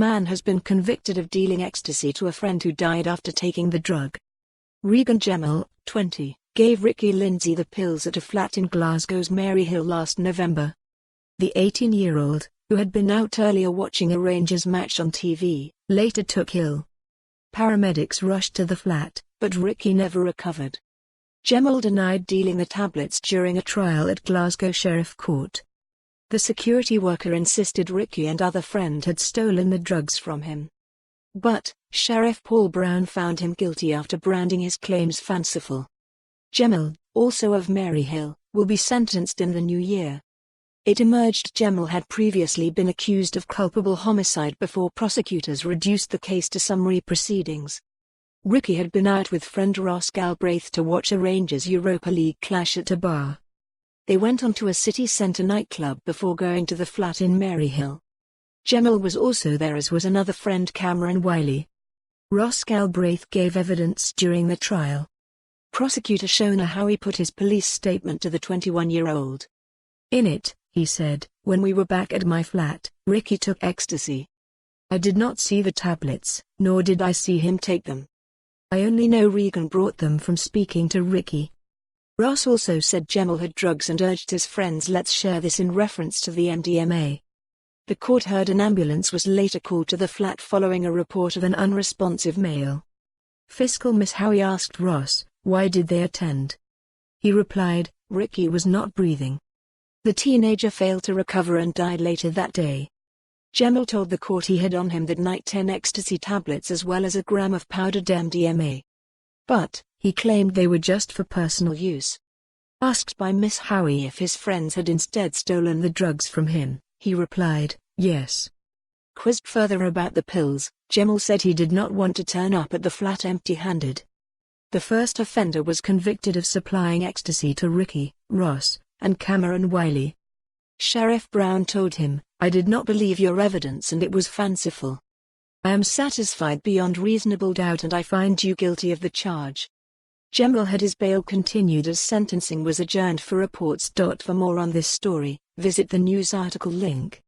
man has been convicted of dealing ecstasy to a friend who died after taking the drug. Regan Gemmell, 20, gave Ricky Lindsay the pills at a flat in Glasgow's Maryhill last November. The 18-year-old, who had been out earlier watching a Rangers match on TV, later took ill. Paramedics rushed to the flat, but Ricky never recovered. Gemmell denied dealing the tablets during a trial at Glasgow Sheriff Court. The security worker insisted Ricky and other friend had stolen the drugs from him. But, Sheriff Paul Brown found him guilty after branding his claims fanciful. Gemmell, also of Maryhill, will be sentenced in the new year. It emerged Gemmell had previously been accused of culpable homicide before prosecutors reduced the case to summary proceedings. Ricky had been out with friend Ross Galbraith to watch a Rangers Europa League clash at a bar. They went on to a city centre nightclub before going to the flat in Maryhill. Gemmell was also there, as was another friend, Cameron Wiley. Ross Galbraith gave evidence during the trial. Prosecutor Shona Howie put his police statement to the 21-year-old. In it, he said, "When we were back at my flat, Ricky took ecstasy. I did not see the tablets, nor did I see him take them. I only know Regan brought them from speaking to Ricky." Ross also said Gemmell had drugs and urged his friends, "Let's share this," in reference to the MDMA. The court heard an ambulance was later called to the flat following a report of an unresponsive male. Fiscal Miss Howie asked Ross, why did they attend? He replied, "Ricky was not breathing." The teenager failed to recover and died later that day. Gemmell told the court he had on him that night 10 ecstasy tablets as well as a gram of powdered MDMA. But, he claimed they were just for personal use. Asked by Miss Howie if his friends had instead stolen the drugs from him, he replied, "Yes." Quizzed further about the pills, Gemmell said he did not want to turn up at the flat empty-handed. The first offender was convicted of supplying ecstasy to Ricky, Ross, and Cameron Wiley. Sheriff Brown told him, "I did not believe your evidence and it was fanciful. I am satisfied beyond reasonable doubt and I find you guilty of the charge." Gemmell had his bail continued as sentencing was adjourned for reports. For more on this story, visit the news article link.